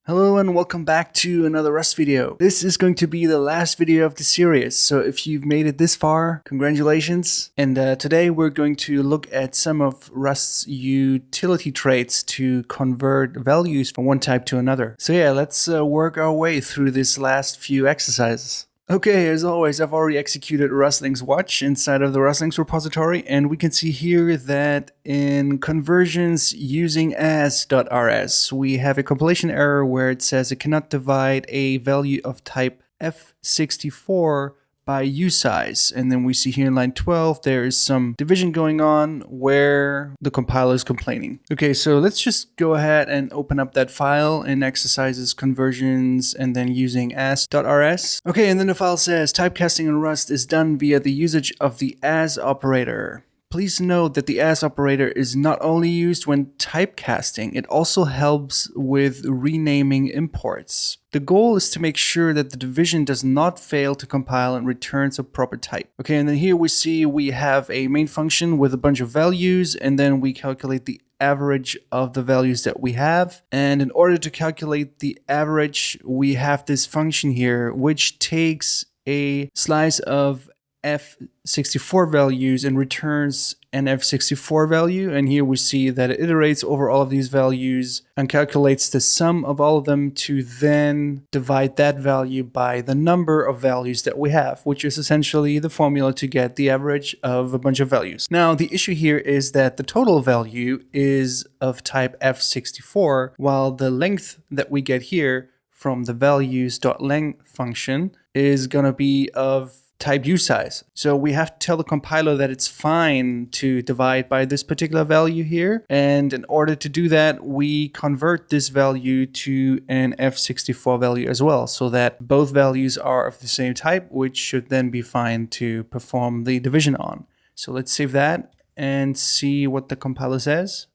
Hello and welcome back to another Rust video. This is going to be the last video of the series, so if you've made it this far, congratulations. And today we're going to look at some of Rust's utility traits to convert values from one type to another. So yeah, let's work our way through this last few exercises. Okay, as always, I've already executed Rustling's watch inside of the Rustling's repository, and we can see here that in conversions using as.rs, we have a compilation error where it says it cannot divide a value of type F64 by usize. And then we see here in line 12, there is some division going on where the compiler is complaining. Okay, so let's just go ahead and open up that file in exercises, conversions, and then using as.rs. Okay, and then the file says typecasting in Rust is done via the usage of the as operator. Please note that the as operator is not only used when typecasting, it also helps with renaming imports. The goal is to make sure that the division does not fail to compile and returns a proper type. Okay, and then here we see we have a main function with a bunch of values, and then we calculate the average of the values that we have. And in order to calculate the average, we have this function here, which takes a slice of F64 values and returns an F64 value. And here we see that it iterates over all of these values and calculates the sum of all of them to then divide that value by the number of values that we have, which is essentially the formula to get the average of a bunch of values. Now, the issue here is that the total value is of type F64, while the length that we get here from the values.length function is going to be of type usize. So we have to tell the compiler that it's fine to divide by this particular value here. And in order to do that, we convert this value to an F64 value as well, so that both values are of the same type, which should then be fine to perform the division on. So let's save that and see what the compiler says.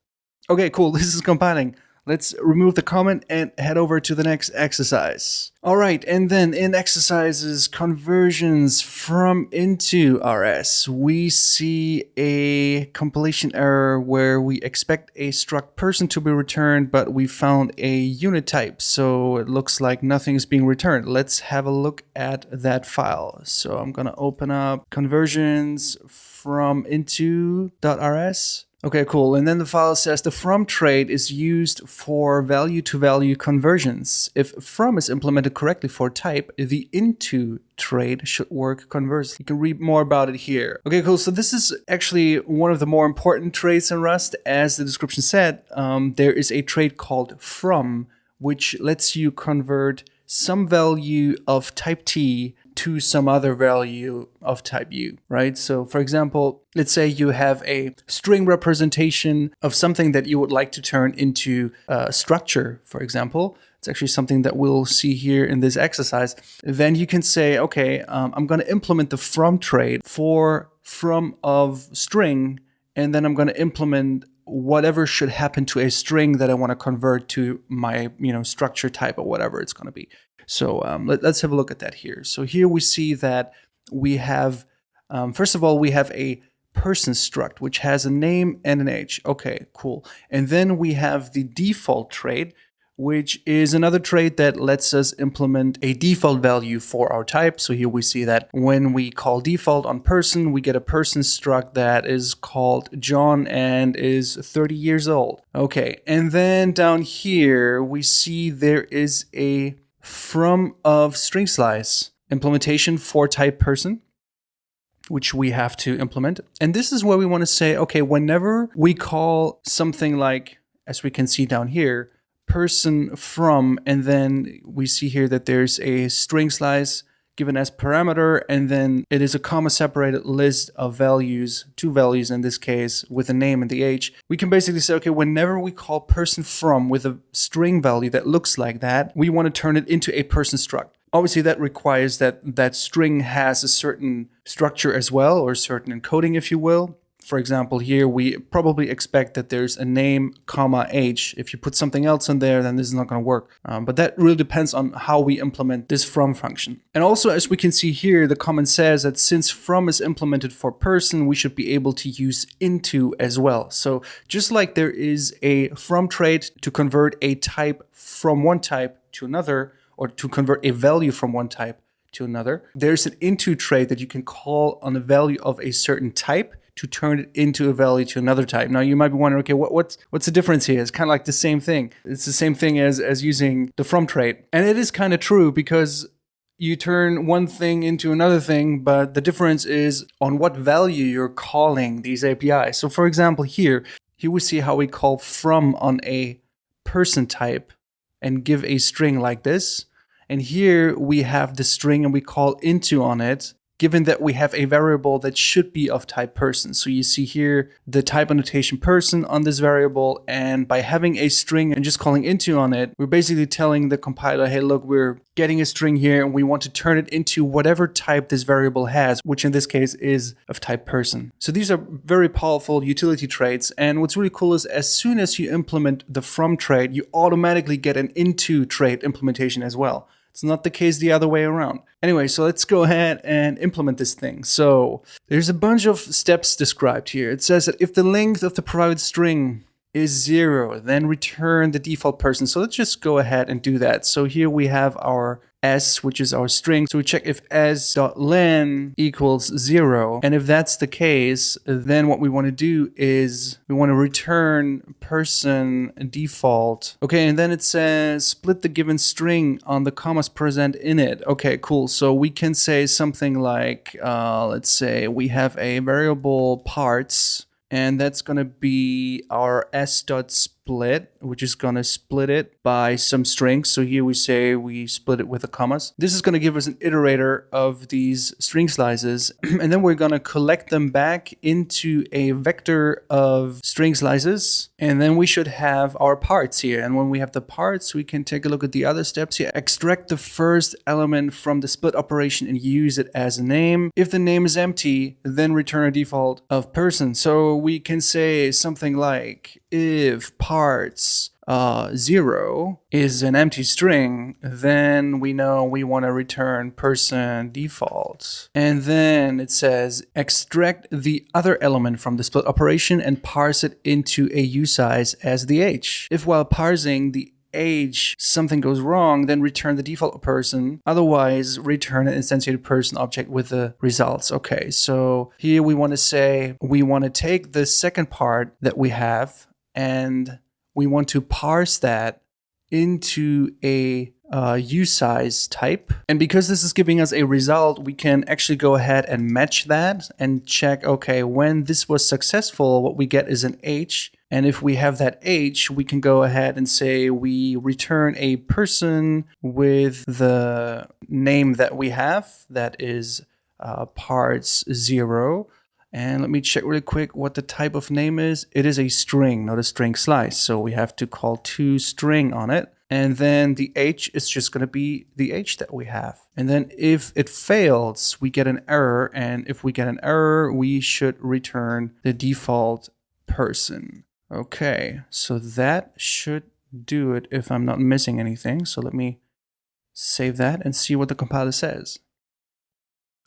Okay, cool. This is compiling. Let's remove the comment and head over to the next exercise. All right, and then in exercises, conversions from into RS, we see a compilation error where we expect a struct person to be returned, but we found a unit type, so it looks like nothing is being returned. Let's have a look at that file. So I'm gonna open up conversions from into.rs. Okay, cool. And then the file says the from trait is used for value-to-value conversions. If from is implemented correctly for type, the into trait should work conversely. You can read more about it here. Okay, cool. So this is actually one of the more important traits in Rust. As the description said, there is a trait called from, which lets you convert some value of type T to some other value of type U, right? So for example, let's say you have a string representation of something that you would like to turn into a structure, for example. It's actually something that we'll see here in this exercise. Then you can say, okay, I'm going to implement the from trait for from of string, and then I'm going to implement whatever should happen to a string that I want to convert to my structure type or whatever it's going to be. So let's have a look at that here. So here we see that we have, first of all, we have a person struct, which has a name and an age. Okay, cool. And then we have the default trait, which is another trait that lets us implement a default value for our type. So here we see that when we call default on person, we get a person struct that is called John and is 30 years old. Okay, and then down here, we see there is a from of string slice implementation for type person, which we have to implement. And this is where we want to say, okay, whenever we call something like, as we can see down here, person from, and then we see here that there's a string slice given as parameter, and then it is a comma separated list of values, two values in this case, with the name and the age. We can basically say, okay, whenever we call person from with a string value that looks like that, we want to turn it into a person struct. Obviously, that requires that that string has a certain structure as well, or certain encoding, if you will. For example, here we probably expect that there's a name, comma, age. If you put something else in there, then this is not going to work. But that really depends on how we implement this from function. And also, as we can see here, the comment says that since from is implemented for person, we should be able to use into as well. So just like there is a from trait to convert a type from one type to another, or to convert a value from one type to another, there's an into trait that you can call on a value of a certain type to turn it into a value to another type. Now you might be wondering, okay, what's the difference here? It's kind of like the same thing. It's the same thing as using the from trait. And it is kind of true because you turn one thing into another thing, but the difference is on what value you're calling these APIs. So for example, here we see how we call from on a person type and give a string like this. And here we have the string and we call into on it, given that we have a variable that should be of type person. So you see here the type annotation person on this variable, and by having a string and just calling into on it, we're basically telling the compiler, hey, look, we're getting a string here and we want to turn it into whatever type this variable has, which in this case is of type person. So these are very powerful utility traits. And what's really cool is as soon as you implement the from trait, you automatically get an into trait implementation as well. It's not the case the other way around. Anyway, so let's go ahead and implement this thing. So there's a bunch of steps described here. It says that if the length of the private string is 0, then return the default person. So let's just go ahead and do that. So here we have our s, which is our string. So we check if s.len equals 0. And if that's the case, then what we want to do is we want to return person default. Okay, and then it says split the given string on the commas present in it. Okay, cool. So we can say something like, let's say we have a variable parts, and that's going to be our s.split, which is going to split it by some strings. So here we say we split it with the commas. This is going to give us an iterator of these string slices. And then we're going to collect them back into a vector of string slices. And then we should have our parts here. And when we have the parts, we can take a look at the other steps here. Extract the first element from the split operation and use it as a name. If the name is empty, then return a default of person. So we can say something like, if parts 0 is an empty string, then we know we want to return person default. And then it says extract the other element from the split operation and parse it into a usize as the age. If while parsing the age something goes wrong, then return the default person. Otherwise, return an instantiated person object with the results. Okay, so here we want to say we want to take the second part that we have and we want to parse that into a usize type. And because this is giving us a result, we can actually go ahead and match that and check, okay, when this was successful, what we get is an age. And if we have that age, we can go ahead and say we return a person with the name that we have, that is parts 0. And let me check really quick what the type of name is. It is a string, not a string slice. So we have to call toString on it. And then the age is just going to be the age that we have. And then if it fails, we get an error. And if we get an error, we should return the default person. Okay, so that should do it if I'm not missing anything. So let me save that and see what the compiler says.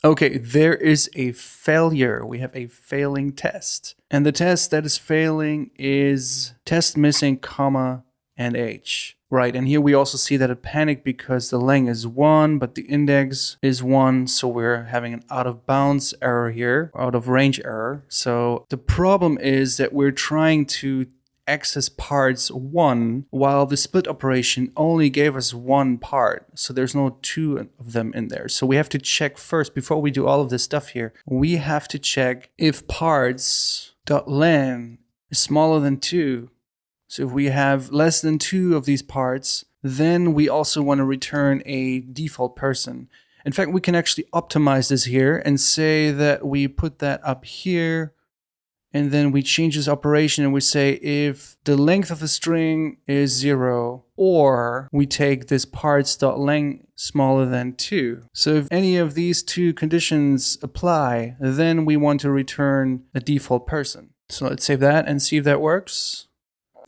Okay, there is a failure. We have a failing test. And the test that is failing is test missing comma and age. Right, and here we also see that it panicked because the length is 1, but the index is 1. So we're having an out of bounds error here, out of range error. So the problem is that we're trying to access parts 1 while the split operation only gave us 1 part. So there's no 2 of them in there. So we have to check first, before we do all of this stuff here, we have to check if parts.len is smaller than 2. So if we have less than 2 of these parts, then we also want to return a default person. In fact, we can actually optimize this here and say that we put that up here and then we change this operation and we say if the length of the string is 0, or we take this parts.length smaller than 2. So if any of these two conditions apply, then we want to return a default person. So let's save that and see if that works.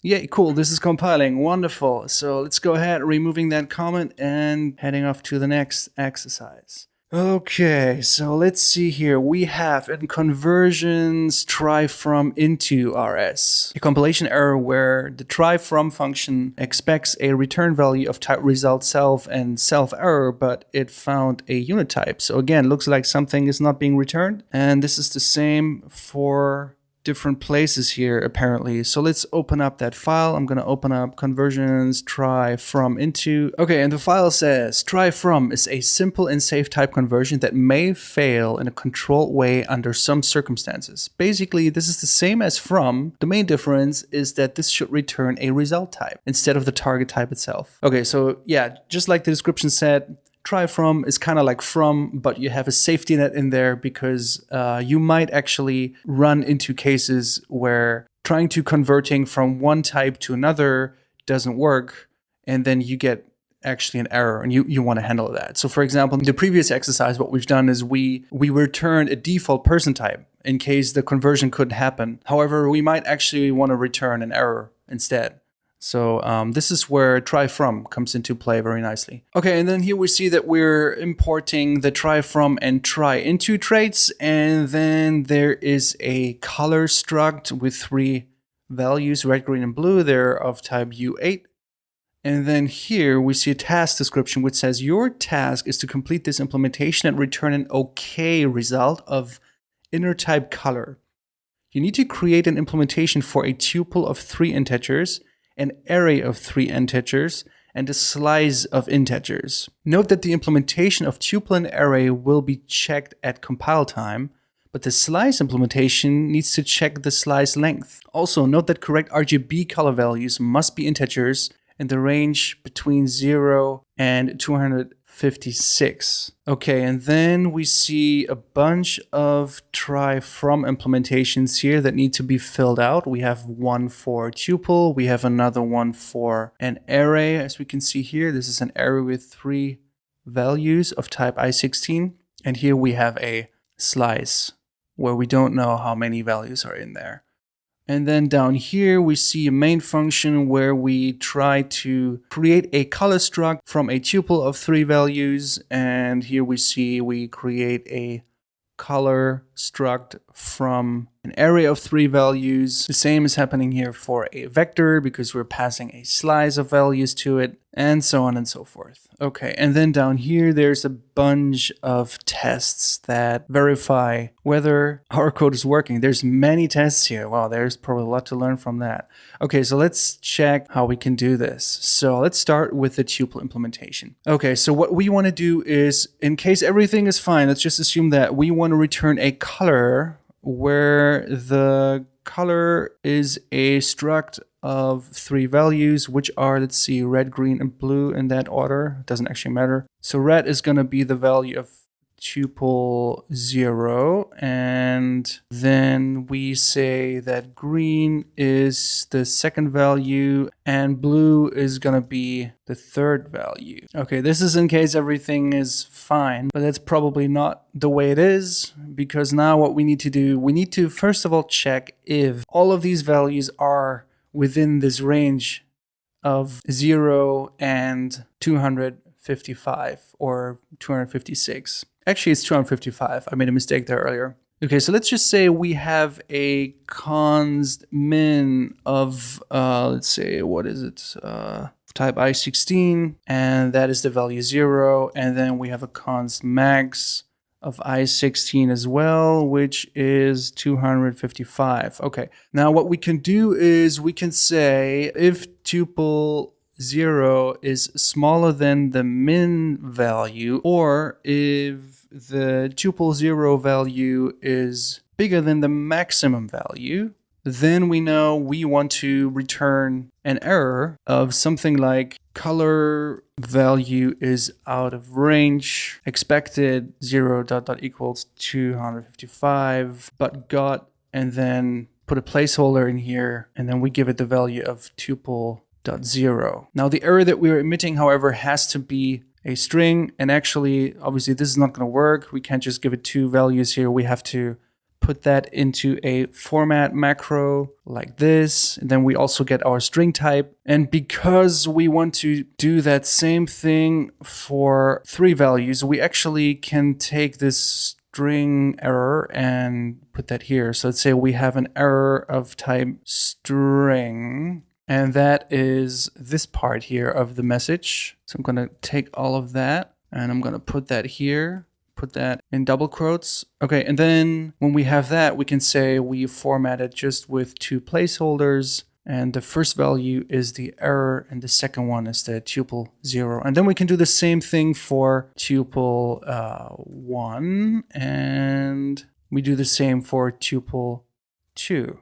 Yeah, cool, this is compiling, wonderful. So let's go ahead, removing that comment and heading off to the next exercise. Okay, so let's see here. We have in conversions try from into rs, a compilation error where the try from function expects a return value of type result self and self error, but it found a unit type. So again, looks like something is not being returned. And this is the same for different places here apparently. So let's open up that file. I'm going to open up conversions try from into. Okay, and the file says try from is a simple and safe type conversion that may fail in a controlled way under some circumstances. Basically, this is the same as from. The main difference is that this should return a result type instead of the target type itself. Okay, so yeah, just like the description said, try from is kind of like from, but you have a safety net in there because you might actually run into cases where trying to converting from one type to another doesn't work, and then you get actually an error, and you want to handle that. So for example, in the previous exercise, what we've done is we returned a default person type in case the conversion couldn't happen. However, we might actually want to return an error instead. So this is where try from comes into play very nicely. Okay, and then here we see that we're importing the try from and try into traits, and then there is a color struct with 3 values, red, green, and blue. They're of type U8. And then here we see a task description which says your task is to complete this implementation and return an OK result of inner type color. You need to create an implementation for a tuple of 3 integers, an array of 3 integers, and a slice of integers. Note that the implementation of tuple and array will be checked at compile time, but the slice implementation needs to check the slice length. Also, note that correct RGB color values must be integers in the range between 0 and 256. Okay, and then we see a bunch of try from implementations here that need to be filled out. We have one for tuple, we have another one for an array. As we can see here, this is an array with 3 values of type I16. And here we have a slice where we don't know how many values are in there. And then down here, we see a main function where we try to create a color struct from a tuple of 3 values. And here we see we create a color struct from an array of 3 values. The same is happening here for a vector because we're passing a slice of values to it, and so on and so forth. Okay, and then down here, there's a bunch of tests that verify whether our code is working. There's many tests here. Wow, there's probably a lot to learn from that. Okay, so let's check how we can do this. So let's start with the tuple implementation. Okay, so what we want to do is, in case everything is fine, let's just assume that we want to return a color where the color is a struct of 3 values, which are, let's see, red, green, and blue in that order. It doesn't actually matter. So red is going to be the value of tuple 0, and then we say that green is the second value and blue is gonna be the third value. Okay, this is in case everything is fine, but that's probably not the way it is, because now what we need to do, we need to first of all check if all of these values are within this range of 0 and 255 or 256. Actually, it's 255. I made a mistake there earlier. Okay, so let's just say we have a const min of, let's say, what is it? Type I16, and that is the value 0. And then we have a const max of I16 as well, which is 255. Okay, now what we can do is we can say if tuple 0 is smaller than the min value, or if the tuple 0 value is bigger than the maximum value, then we know we want to return an error of something like color value is out of range, expected 0 ... equals 255, but got, and then put a placeholder in here, and then we give it the value of tuple.0. Now the error that we're emitting, however, has to be a string, and actually, obviously this is not going to work. We can't just give it two values here. We have to put that into a format macro like this, and then we also get our string type. And because we want to do that same thing for three values, we actually can take this string error and put that here. So let's say we have an error of type string, and that is this part here of the message. So I'm going to take all of that and I'm going to put that here, put that in double quotes. Okay, and then when we have that, we can say we formatted just with two placeholders, and the first value is the error and the second one is the tuple 0. And then we can do the same thing for tuple 1, and we do the same for tuple 2.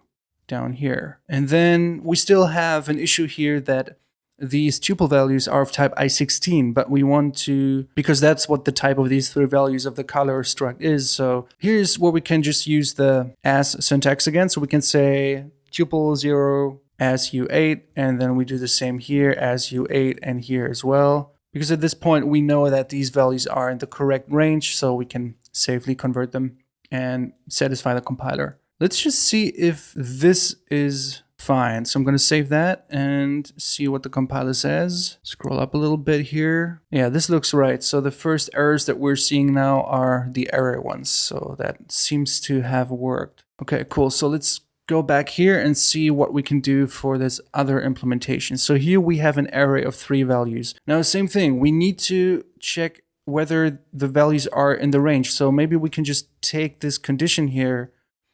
Down here. And then we still have an issue here that these tuple values are of type I16, but we want to, because that's what the type of these three values of the color struct is. So here's where we can just use the as syntax again. So we can say tuple 0 as U8, and then we do the same here as U8 and here as well. Because at this point we know that these values are in the correct range, so we can safely convert them and satisfy the compiler. Let's just see if this is fine. So I'm going to save that and see what the compiler says. Scroll up a little bit here. Yeah, this looks right. So the first errors that we're seeing now are the error ones. So that seems to have worked. Okay, cool. So let's go back here and see what we can do for this other implementation. So here we have an array of three values. Now, same thing. We need to check whether the values are in the range. So maybe we can just take this condition here.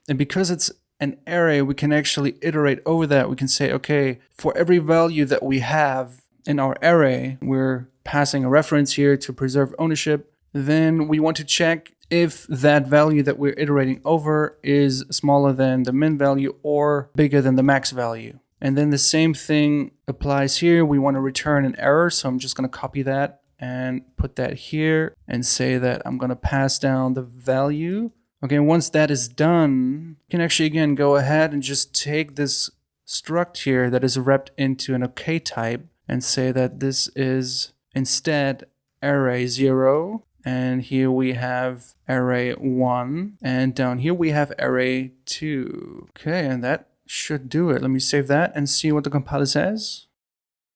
And because it's an array, we can actually iterate over that. We can say, okay, for every value that we have in our array, we're passing a reference here to preserve ownership. Then we want to check if that value that we're iterating over is smaller than the min value or bigger than the max value. And then the same thing applies here. We want to return an error. So I'm just going to copy that and put that here and say that I'm going to pass down the value. Okay, once that is done, you can actually again go ahead and just take this struct here that is wrapped into an OK type and say that this is instead array 0, and here we have array 1, and down here we have array 2. Okay, and that should do it. Let me save that and see what the compiler says.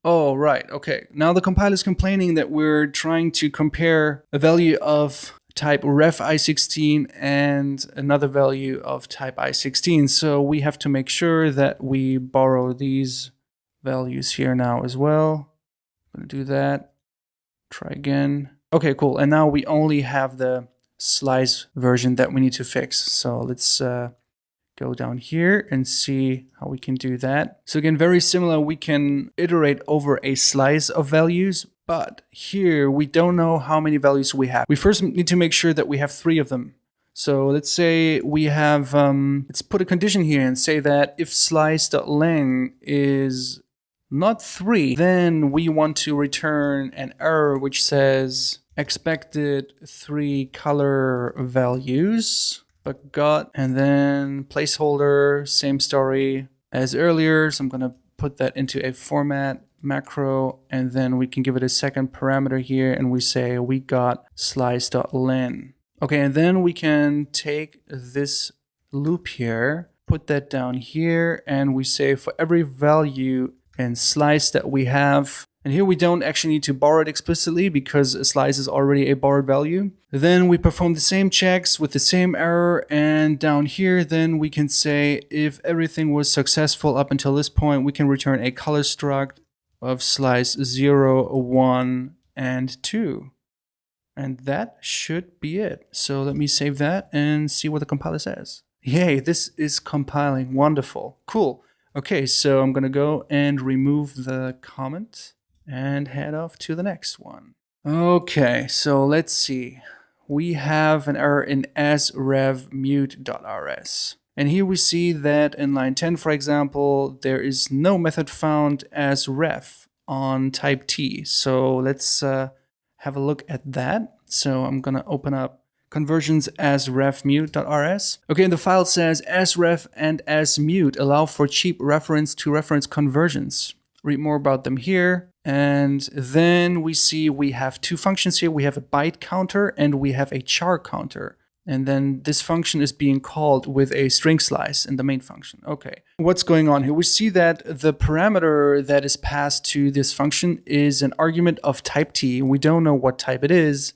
Oh, right, okay. Now the compiler is complaining that we're trying to compare a value of type ref I16 and another value of type I16. So we have to make sure that we borrow these values here now as well. I'm going to do that. Try again. Okay, cool. And now we only have the slice version that we need to fix. So let's go down here and see how we can do that. So again, very similar. We can iterate over a slice of values, but here we don't know how many values we have. We first need to make sure that we have 3 of them. So let's say we have, let's put a condition here and say that if slice.len is not 3, then we want to return an error which says expected 3 color values, but got, and then placeholder, same story as earlier. So I'm going to put that into a format macro, and then we can give it a second parameter here, and we say we got slice.len. Okay, and then we can take this loop here, put that down here, and we say for every value in slice that we have, and here we don't actually need to borrow it explicitly because a slice is already a borrowed value. Then we perform the same checks with the same error, and down here then we can say if everything was successful up until this point, we can return a color struct of slice 0, 1, and 2. And that should be it. So let me save that and see what the compiler says. Yay, this is compiling. Wonderful. Cool. Okay, so I'm going to go and remove the comment and head off to the next one. Okay, so let's see. We have an error in asRevMute.rs. And here we see that in line 10, for example, there is no method found as ref on type T. So let's have a look at that. So I'm going to open up conversions as refmute.rs. Okay, and the file says asref and asmute allow for cheap reference to reference conversions. Read more about them here. And then we see we have two functions here. We have a byte counter and we have a char counter. And then this function is being called with a string slice in the main function. Okay, what's going on here? We see that the parameter that is passed to this function is an argument of type t. We don't know what type it is,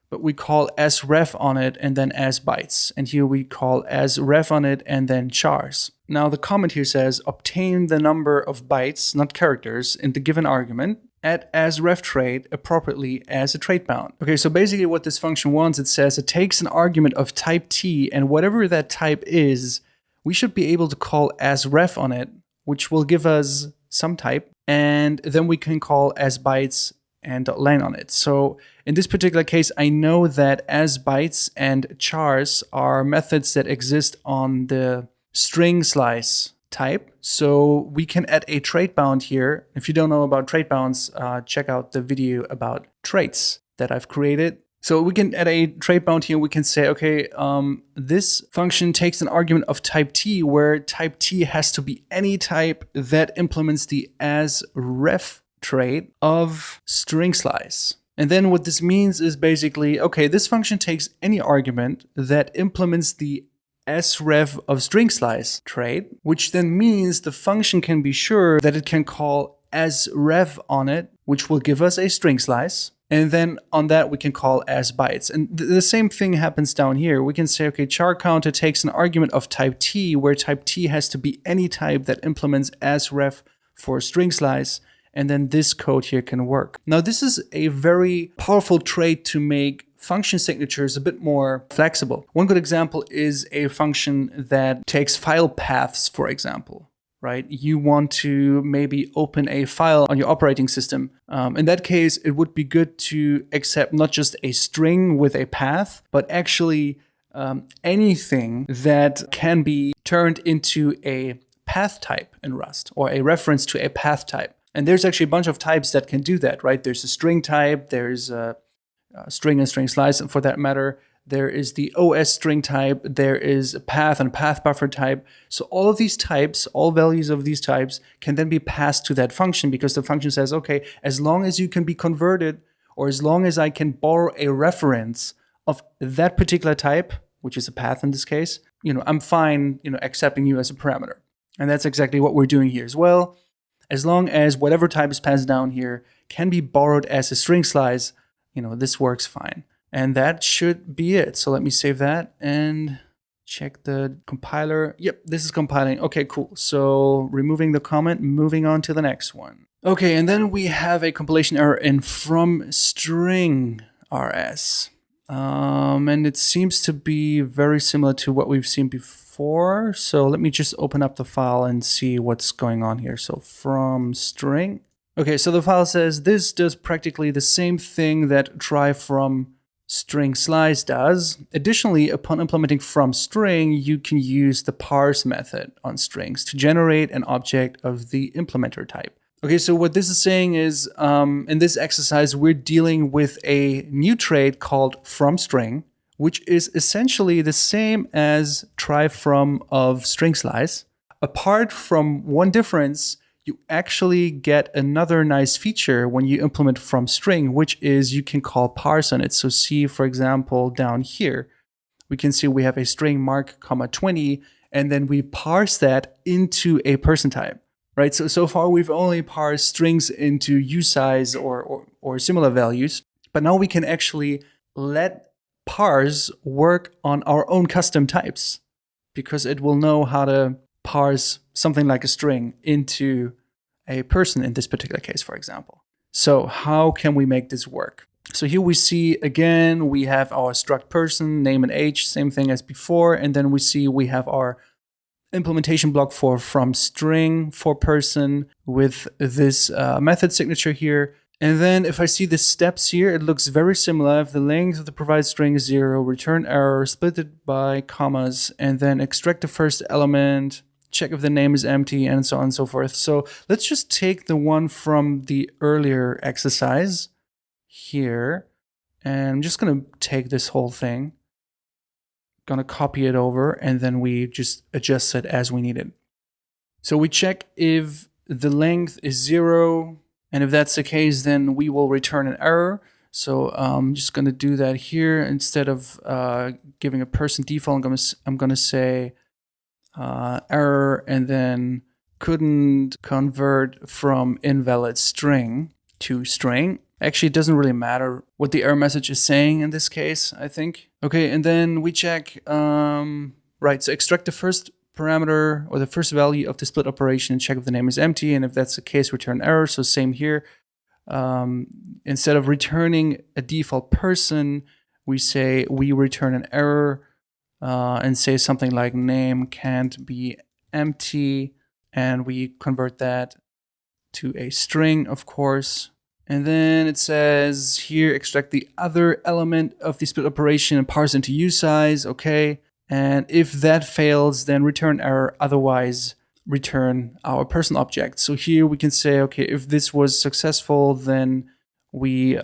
but we call asref on it and then asbytes. And here we call asref on it and then chars. Now the comment here says obtain the number of bytes, not characters, in the given argument at asref trait appropriately as a trait bound. Okay, so basically what this function wants, it says it takes an argument of type t, and whatever that type is, we should be able to call asref on it, which will give us some type, and then we can call asbytes and .len on it. So in this particular case, I know that asbytes and chars are methods that exist on the string slice type. So we can add a trait bound here. If you don't know about trait bounds, check out the video about traits that I've created. So we can add a trait bound here. We can say, okay, this function takes an argument of type t, where type t has to be any type that implements the asref trait of string slice. And then what this means is basically, okay, this function takes any argument that implements the asref of string slice trait, which then means the function can be sure that it can call asref on it, which will give us a string slice. And then on that, we can call asbytes. And the same thing happens down here. We can say, okay, char counter takes an argument of type t, where type t has to be any type that implements asref for string slice. And then this code here can work. Now, this is a very powerful trait to make function signatures a bit more flexible. One good example is a function that takes file paths, for example, right? You want to maybe open a file on your operating system. In that case, it would be good to accept not just a string with a path, but actually anything that can be turned into a path type in Rust, or a reference to a path type. And there's actually a bunch of types that can do that, right? There's a string type, there's a string and string slice, and for that matter, there is the OS string type, there is a path and path buffer type. So all of these types, all values of these types can then be passed to that function, because the function says, okay, as long as you can be converted, or as long as I can borrow a reference of that particular type, which is a path in this case, I'm fine, accepting you as a parameter. And that's exactly what we're doing here as well. As long as whatever type is passed down here can be borrowed as a string slice, this works fine. And that should be it. So let me save that and check the compiler. Yep, this is compiling. Okay, cool. So removing the comment, moving on to the next one. Okay, and then we have a compilation error in from string rs. And it seems to be very similar to what we've seen before. So let me just open up the file and see what's going on here. So from string. Okay, so the file says this does practically the same thing that try from string slice does. Additionally, upon implementing from string, you can use the parse method on strings to generate an object of the implementer type. Okay, so what this is saying is, in this exercise, we're dealing with a new trait called fromString, which is essentially the same as try from of string slice. Apart from one difference, you actually get another nice feature when you implement fromString, which is you can call parse on it. So see, for example, down here, we can see we have a string mark, 20, and then we parse that into a person type. Right, so far we've only parsed strings into usize or similar values, but now we can actually let parse work on our own custom types, because it will know how to parse something like a string into a person in this particular case, for example. So how can we make this work? So here we see, again, we have our struct person, name and age, same thing as before, and then we see we have our implementation block for fromString for person with this method signature here. And then if I see the steps here, it looks very similar. If the length of the provided string is 0, return error, split it by commas, and then extract the first element, check if the name is empty, and so on and so forth. So let's just take the one from the earlier exercise here. And I'm just going to take this whole thing. gonna copy it over, and then we just adjust it as we need it. So we check if the length is 0, and if that's the case, then we will return an error. So I'm just gonna do that here. Instead of giving a person default, I'm gonna say error, and then couldn't convert from invalid string to string. Actually, it doesn't really matter what the error message is saying in this case, I think. Okay, and then we check, right, so extract the first parameter or the first value of the split operation and check if the name is empty, and if that's the case, return error. So same here. Instead of returning a default person, we say we return an error and say something like name can't be empty, and we convert that to a string, of course. And then it says here, extract the other element of the split operation and parse into usize. Okay. And if that fails, then return error. Otherwise, return our person object. So here we can say, okay, if this was successful, then we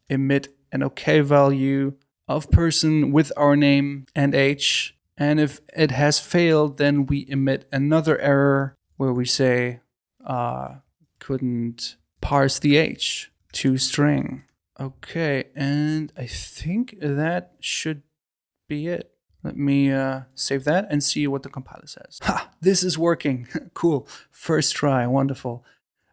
emit an okay value of person with our name and age. And if it has failed, then we emit another error where we say couldn't parse the age to string. Okay, and I think that should be it. Let me save that and see what the compiler says. Ha! This is working. Cool. First try. Wonderful.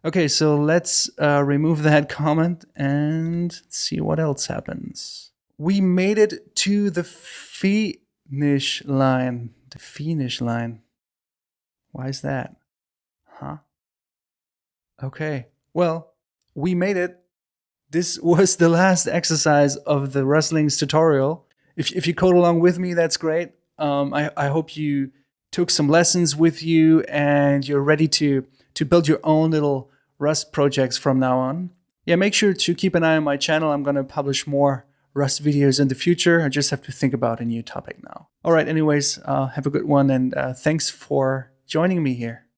Okay, so let's remove that comment and see what else happens. We made it to the finish line. The finish line. Why is that? Huh? Okay. Well, we made it. This was the last exercise of the Rustlings tutorial. If you code along with me, that's great. I hope you took some lessons with you and you're ready to build your own little Rust projects from now on. Yeah, make sure to keep an eye on my channel. I'm going to publish more Rust videos in the future. I just have to think about a new topic now. All right, anyways, have a good one, and thanks for joining me here.